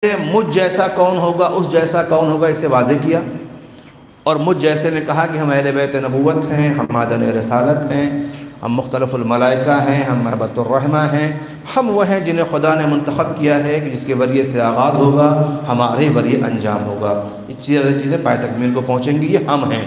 مجھ جیسا کون ہوگا، اس جیسا کون ہوگا، اسے واضح کیا. اور مجھ جیسے نے کہا کہ ہم اہل بیت نبوت ہیں، ہم معدن رسالت ہیں، ہم مختلف الملائکہ ہیں، ہم محبت الرحمہ ہیں، ہم وہ ہیں جنہیں خدا نے منتخب کیا ہے کہ جس کے ذریعے سے آغاز ہوگا، ہمارے ذریعے انجام ہوگا. یہ چیزیں پائے تکمیل کو پہنچیں گی، یہ ہم ہیں.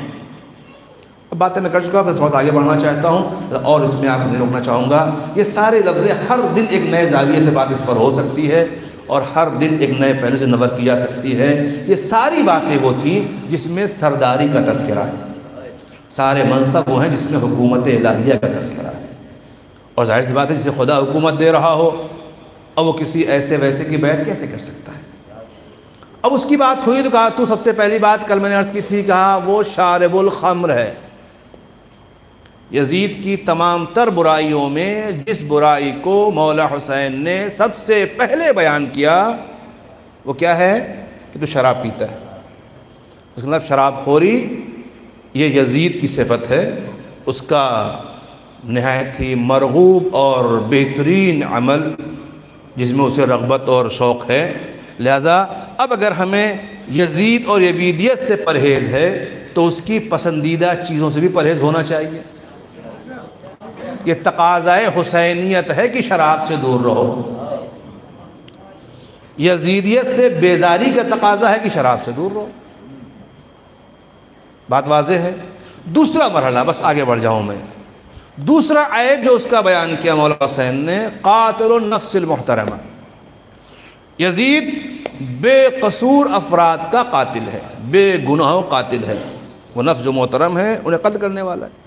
اب باتیں میں کر چکا ہوں، میں تھوڑا سا آگے بڑھنا چاہتا ہوں اور اس میں آپ نہیں روکنا چاہوں گا. یہ سارے لفظ ہر دن ایک نئے زاویے سے بات اس پر ہو سکتی ہے اور ہر دن ایک نئے پہلو سے نظر کی جا سکتی ہے. یہ ساری باتیں وہ تھیں جس میں سرداری کا تذکرہ ہے، سارے منصب وہ ہیں جس میں حکومت الہیہ کا تذکرہ ہے. اور ظاہر سی بات ہے جسے خدا حکومت دے رہا ہو اب وہ کسی ایسے ویسے کی بیعت کیسے کر سکتا ہے. اب اس کی بات ہوئی تو کہا تو سب سے پہلی بات کل میں نے عرض کی تھی، کہا وہ شارب الخمر ہے. یزید کی تمام تر برائیوں میں جس برائی کو مولا حسین نے سب سے پہلے بیان کیا وہ کیا ہے کہ تو شراب پیتا ہے. اس کا مطلب شراب خوری یہ یزید کی صفت ہے، اس کا نہایت ہی مرغوب اور بہترین عمل جس میں اسے رغبت اور شوق ہے. لہذا اب اگر ہمیں یزید اور یزیدیت سے پرہیز ہے تو اس کی پسندیدہ چیزوں سے بھی پرہیز ہونا چاہیے. یہ تقاضائے حسینیت ہے کہ شراب سے دور رہو. یزیدیت سے بیزاری کا تقاضا ہے کہ شراب سے دور رہو. بات واضح ہے. دوسرا مرحلہ، بس آگے بڑھ جاؤں میں، دوسرا عیب جو اس کا بیان کیا مولا حسین نے، قاتل النفس المحترمہ. یزید بے قصور افراد کا قاتل ہے، بے گناہوں قاتل ہے. وہ نفس جو محترم ہے انہیں قتل کرنے والا ہے.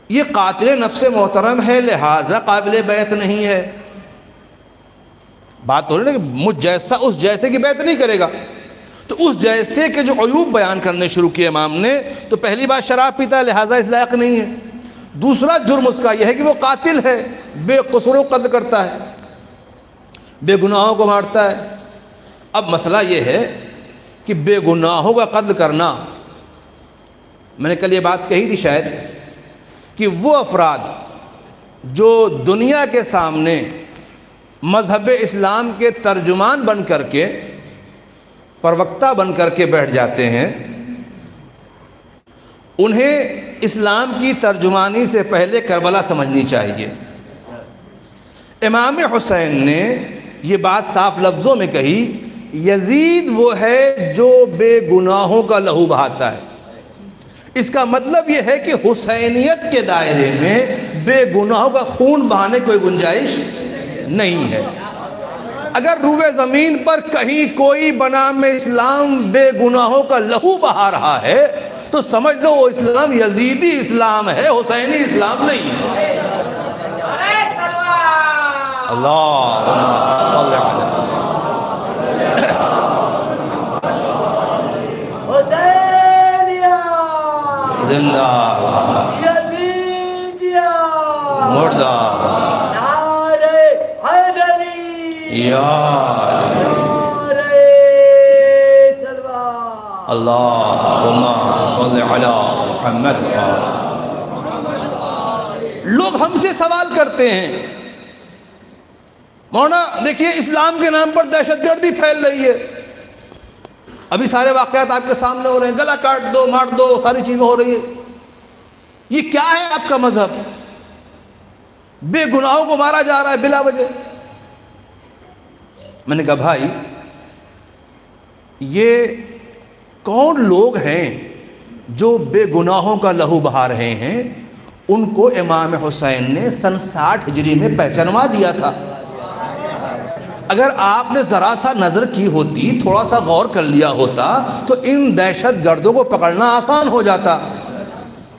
یہ قاتل نفس محترم ہے، لہذا قابل بیعت نہیں ہے. بات تو نہیں کہ مجھ جیسا اس جیسے کی بیعت نہیں کرے گا. تو اس جیسے کے جو عیوب بیان کرنے شروع کیے امام نے، تو پہلی بات شراب پیتا ہے لہذا اس لائق نہیں ہے. دوسرا جرم اس کا یہ ہے کہ وہ قاتل ہے، بے قصوروں قتل کرتا ہے، بے گناہوں کو مارتا ہے. اب مسئلہ یہ ہے کہ بے گناہوں کا قتل کرنا، میں نے کل یہ بات کہی تھی شاید، کہ وہ افراد جو دنیا کے سامنے مذہب اسلام کے ترجمان بن کر کے، پروکتا بن کر کے بیٹھ جاتے ہیں، انہیں اسلام کی ترجمانی سے پہلے کربلا سمجھنی چاہیے. امام حسین نے یہ بات صاف لفظوں میں کہی، یزید وہ ہے جو بے گناہوں کا لہو بہاتا ہے. اس کا مطلب یہ ہے کہ حسینیت کے دائرے میں بے گناہوں کا خون بہانے کوئی گنجائش نہیں ہے. اگر روئے زمین پر کہیں کوئی بنام اسلام بے گناہوں کا لہو بہا رہا ہے تو سمجھ لو وہ اسلام یزیدی اسلام ہے، حسینی اسلام نہیں ہے. اللہم صلی علی زندہ یزیدیہ مردہ نعرہ حیدری یا نعرہ سلوات. اللہم صلی علی محمد. لوگ ہم سے سوال کرتے ہیں، مولانا دیکھیے اسلام کے نام پر دہشت گردی پھیل رہی ہے، ابھی سارے واقعات آپ کے سامنے ہو رہے ہیں، گلا کاٹ دو، مار دو، ساری چیزیں ہو رہی ہیں. یہ کیا ہے آپ کا مذہب؟ بے گناہوں کو مارا جا رہا ہے بلا وجہ. میں نے کہا بھائی یہ کون لوگ ہیں جو بے گناہوں کا لہو بہا رہے ہیں؟ ان کو امام حسین نے سن 60 ہجری میں پہچانوا دیا تھا. اگر آپ نے ذرا سا نظر کی ہوتی، تھوڑا سا غور کر لیا ہوتا تو ان دہشت گردوں کو پکڑنا آسان ہو جاتا.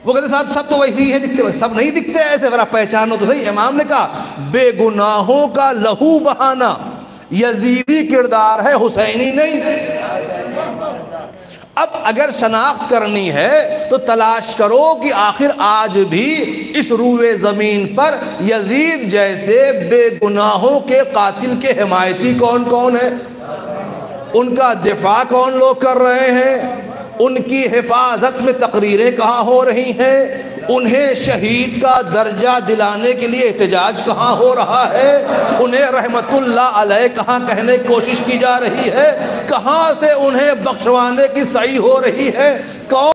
وہ کہتے صاحب سب تو ویسے ہی ہے، دکھتے سب نہیں دکھتے ایسے، ذرا پہچانو تو صحیح. امام نے کہا بے گناہوں کا لہو بہانا یزیدی کردار ہے، حسینی نہیں. اب اگر شناخت کرنی ہے تو تلاش کرو کہ آخر آج بھی اس روئے زمین پر یزید جیسے بے گناہوں کے قاتل کے حمایتی کون کون ہے، ان کا دفاع کون لوگ کر رہے ہیں، ان کی حفاظت میں تقریریں کہاں ہو رہی ہیں، انہیں شہید کا درجہ دلانے کے لیے احتجاج کہاں ہو رہا ہے؟ انہیں رحمت اللہ علیہ کہاں کہنے کی کوشش کی جا رہی ہے؟ کہاں سے انہیں بخشوانے کی سعی ہو رہی ہے؟ کون